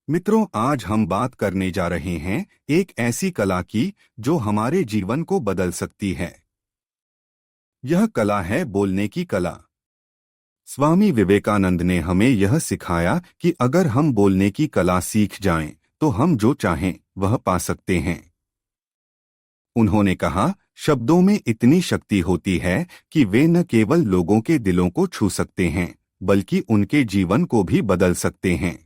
मित्रों, आज हम बात करने जा रहे हैं एक ऐसी कला की जो हमारे जीवन को बदल सकती है। यह कला है बोलने की कला। स्वामी विवेकानंद ने हमें यह सिखाया कि अगर हम बोलने की कला सीख जाएं, तो हम जो चाहें वह पा सकते हैं। उन्होंने कहा, शब्दों में इतनी शक्ति होती है कि वे न केवल लोगों के दिलों को छू सकते हैं, बल्कि उनके जीवन को भी बदल सकते हैं।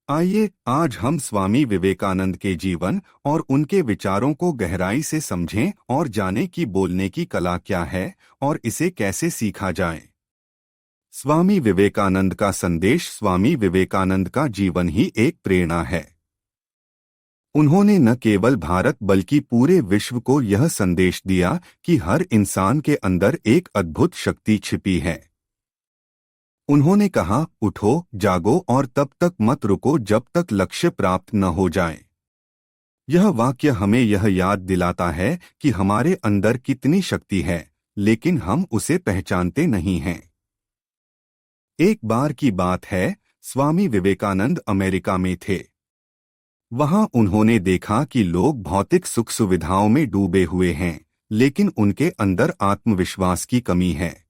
आइए आज हम स्वामी विवेकानंद के जीवन और उनके विचारों को गहराई से समझें और जानें कि बोलने की कला क्या है और इसे कैसे सीखा जाए। स्वामी विवेकानंद का संदेश। स्वामी विवेकानंद का जीवन ही एक प्रेरणा है। उन्होंने न केवल भारत बल्कि पूरे विश्व को यह संदेश दिया कि हर इंसान के अंदर एक अद्भुत शक्ति छिपी है। उन्होंने कहा, उठो, जागो और तब तक मत रुको जब तक लक्ष्य प्राप्त न हो जाए। यह वाक्य हमें यह याद दिलाता है कि हमारे अंदर कितनी शक्ति है, लेकिन हम उसे पहचानते नहीं हैं। एक बार की बात है, स्वामी विवेकानंद अमेरिका में थे। वहां उन्होंने देखा कि लोग भौतिक सुख सुविधाओं में डूबे हुए हैं, लेकिन उनके अंदर आत्मविश्वास की कमी है।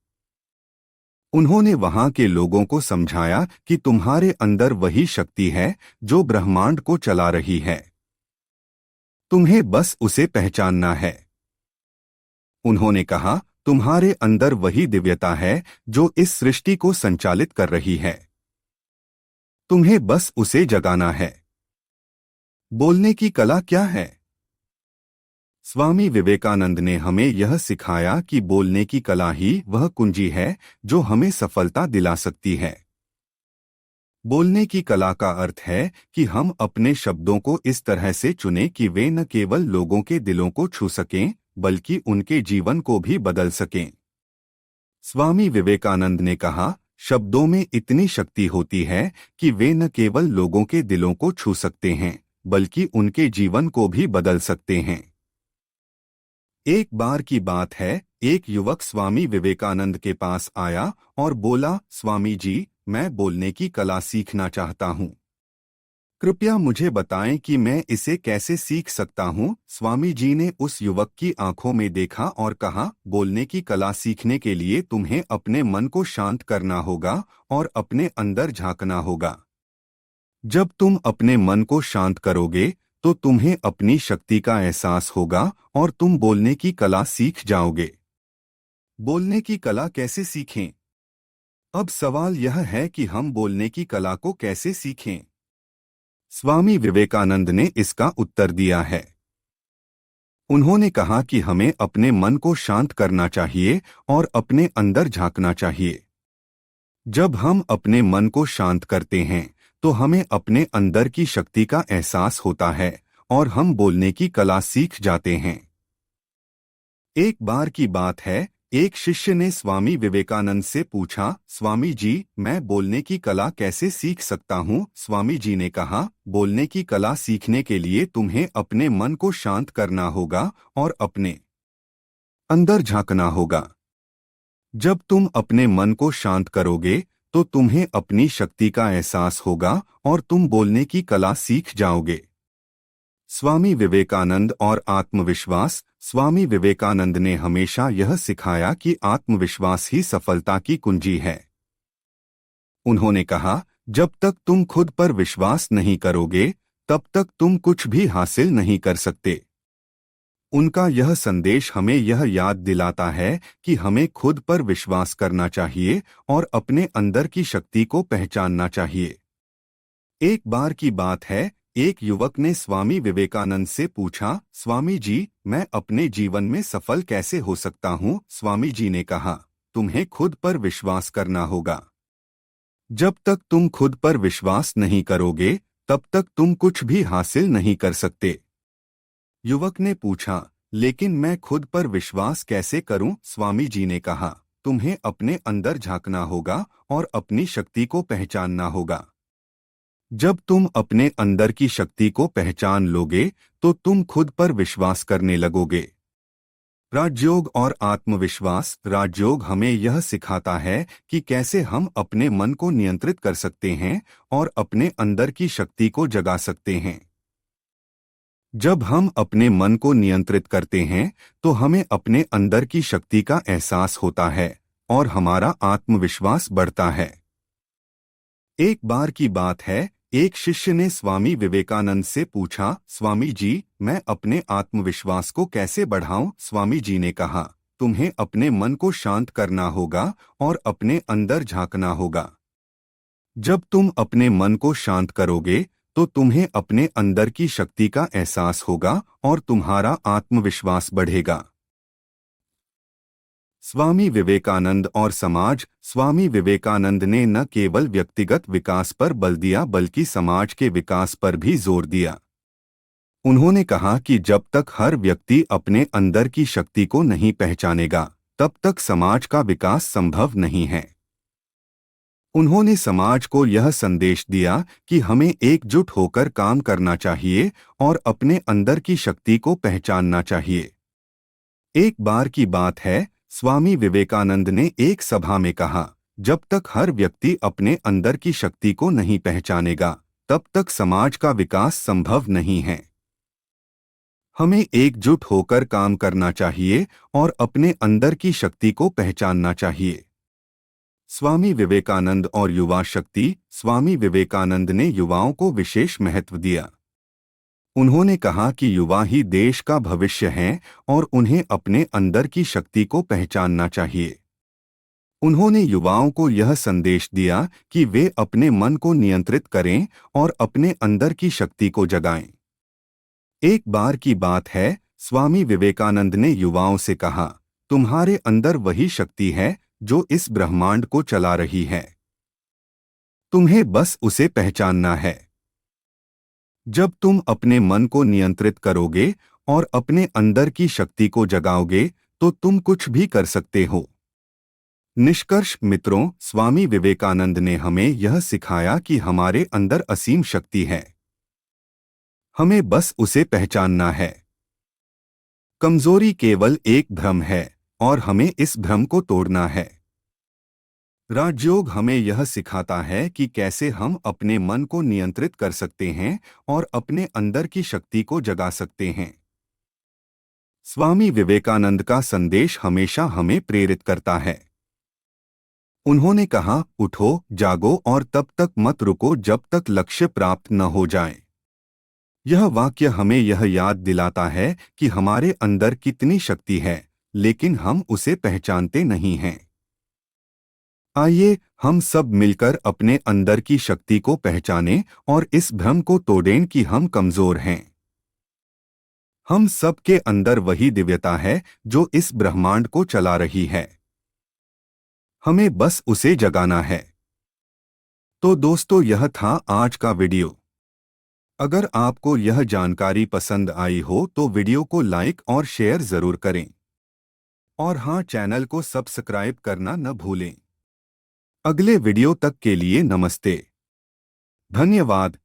उन्होंने वहां के लोगों को समझाया कि तुम्हारे अंदर वही शक्ति है जो ब्रह्मांड को चला रही है। तुम्हें बस उसे पहचानना है। उन्होंने कहा, तुम्हारे अंदर वही दिव्यता है जो इस सृष्टि को संचालित कर रही है। तुम्हें बस उसे जगाना है। बोलने की कला क्या है? स्वामी विवेकानंद ने हमें यह सिखाया कि बोलने की कला ही वह कुंजी है जो हमें सफलता दिला सकती है। बोलने की कला का अर्थ है कि हम अपने शब्दों को इस तरह से चुनें कि वे न केवल लोगों के दिलों को छू सकें, बल्कि उनके जीवन को भी बदल सकें। स्वामी विवेकानंद ने कहा, शब्दों में इतनी शक्ति होती है कि वे न केवल लोगों के दिलों को छू सकते हैं, बल्कि उनके जीवन को भी बदल सकते हैं। एक बार की बात है, एक युवक स्वामी विवेकानंद के पास आया और बोला, स्वामी जी, मैं बोलने की कला सीखना चाहता हूँ। कृपया मुझे बताएं कि मैं इसे कैसे सीख सकता हूँ। स्वामी जी ने उस युवक की आंखों में देखा और कहा, बोलने की कला सीखने के लिए तुम्हें अपने मन को शांत करना होगा और अपने अंदर झांकना होगा। जब तुम अपने मन को शांत करोगे, तो तुम्हें अपनी शक्ति का एहसास होगा और तुम बोलने की कला सीख जाओगे। बोलने की कला कैसे सीखें? अब सवाल यह है कि हम बोलने की कला को कैसे सीखें? स्वामी विवेकानंद ने इसका उत्तर दिया है। उन्होंने कहा कि हमें अपने मन को शांत करना चाहिए और अपने अंदर झांकना चाहिए। जब हम अपने मन को शांत करते हैं, तो हमें अपने अंदर की शक्ति का एहसास होता है और हम बोलने की कला सीख जाते हैं। एक बार की बात है, एक शिष्य ने स्वामी विवेकानंद से पूछा, स्वामी जी, मैं बोलने की कला कैसे सीख सकता हूँ? स्वामी जी ने कहा, बोलने की कला सीखने के लिए तुम्हें अपने मन को शांत करना होगा और अपने अंदर झांकना होगा। जब तुम अपने मन को शांत करोगे, तो तुम्हें अपनी शक्ति का एहसास होगा और तुम बोलने की कला सीख जाओगे। स्वामी विवेकानंद और आत्मविश्वास। स्वामी विवेकानंद ने हमेशा यह सिखाया कि आत्मविश्वास ही सफलता की कुंजी है। उन्होंने कहा, जब तक तुम खुद पर विश्वास नहीं करोगे, तब तक तुम कुछ भी हासिल नहीं कर सकते। उनका यह संदेश हमें यह याद दिलाता है कि हमें खुद पर विश्वास करना चाहिए और अपने अंदर की शक्ति को पहचानना चाहिए। एक बार की बात है, एक युवक ने स्वामी विवेकानंद से पूछा, स्वामी जी, मैं अपने जीवन में सफल कैसे हो सकता हूँ? स्वामी जी ने कहा, तुम्हें खुद पर विश्वास करना होगा। जब तक तुम खुद पर विश्वास नहीं करोगे, तब तक तुम कुछ भी हासिल नहीं कर सकते। युवक ने पूछा, लेकिन मैं खुद पर विश्वास कैसे करूं? स्वामी जी ने कहा, तुम्हें अपने अंदर झांकना होगा और अपनी शक्ति को पहचानना होगा। जब तुम अपने अंदर की शक्ति को पहचान लोगे, तो तुम खुद पर विश्वास करने लगोगे। राजयोग और आत्मविश्वास। राजयोग हमें यह सिखाता है कि कैसे हम अपने मन को नियंत्रित कर सकते हैं और अपने अंदर की शक्ति को जगा सकते हैं। जब हम अपने मन को नियंत्रित करते हैं तो हमें अपने अंदर की शक्ति का एहसास होता है और हमारा आत्मविश्वास बढ़ता है। एक बार की बात है, एक शिष्य ने स्वामी विवेकानंद से पूछा, स्वामी जी, मैं अपने आत्मविश्वास को कैसे बढ़ाऊं? स्वामी जी ने कहा, तुम्हें अपने मन को शांत करना होगा और अपने अंदर झांकना होगा। जब तुम अपने मन को शांत करोगे तो तुम्हें अपने अंदर की शक्ति का एहसास होगा और तुम्हारा आत्मविश्वास बढ़ेगा। स्वामी विवेकानंद और समाज। स्वामी विवेकानंद ने न केवल व्यक्तिगत विकास पर बल दिया बल्कि समाज के विकास पर भी जोर दिया। उन्होंने कहा कि जब तक हर व्यक्ति अपने अंदर की शक्ति को नहीं पहचानेगा, तब तक समाज का विकास संभव नहीं है। उन्होंने समाज को यह संदेश दिया कि हमें एकजुट होकर काम करना चाहिए और अपने अंदर की शक्ति को पहचानना चाहिए। एक बार की बात है, स्वामी विवेकानंद ने एक सभा में कहा, जब तक हर व्यक्ति अपने अंदर की शक्ति को नहीं पहचानेगा, तब तक समाज का विकास संभव नहीं है। हमें एकजुट होकर काम करना चाहिए और अपने अंदर की शक्ति को पहचानना चाहिए। स्वामी विवेकानंद और युवा शक्ति। स्वामी विवेकानंद ने युवाओं को विशेष महत्व दिया। उन्होंने कहा कि युवा ही देश का भविष्य हैं और उन्हें अपने अंदर की शक्ति को पहचानना चाहिए। उन्होंने युवाओं को यह संदेश दिया कि वे अपने मन को नियंत्रित करें और अपने अंदर की शक्ति को जगाएं। एक बार की बात है, स्वामी विवेकानंद ने युवाओं से कहा, तुम्हारे अंदर वही शक्ति है जो इस ब्रह्मांड को चला रही है। तुम्हें बस उसे पहचानना है। जब तुम अपने मन को नियंत्रित करोगे और अपने अंदर की शक्ति को जगाओगे तो तुम कुछ भी कर सकते हो। निष्कर्ष मित्रों, स्वामी विवेकानंद ने हमें यह सिखाया कि हमारे अंदर असीम शक्ति है। हमें बस उसे पहचानना है। कमजोरी केवल एक भ्रम है और हमें इस भ्रम को तोड़ना है। राजयोग हमें यह सिखाता है कि कैसे हम अपने मन को नियंत्रित कर सकते हैं और अपने अंदर की शक्ति को जगा सकते हैं। स्वामी विवेकानंद का संदेश हमेशा हमें प्रेरित करता है। उन्होंने कहा, उठो, जागो और तब तक मत रुको जब तक लक्ष्य प्राप्त न हो जाए। यह वाक्य हमें यह याद दिलाता है कि हमारे अंदर कितनी शक्ति है, लेकिन हम उसे पहचानते नहीं हैं। आइए हम सब मिलकर अपने अंदर की शक्ति को पहचानें और इस भ्रम को तोड़ें कि हम कमजोर हैं। हम सब के अंदर वही दिव्यता है जो इस ब्रह्मांड को चला रही है। हमें बस उसे जगाना है। तो दोस्तों, यह था आज का वीडियो। अगर आपको यह जानकारी पसंद आई हो तो वीडियो को लाइक और शेयर जरूर करें। और हाँ, चैनल को सब्सक्राइब करना न भूलें। अगले वीडियो तक के लिए नमस्ते। धन्यवाद।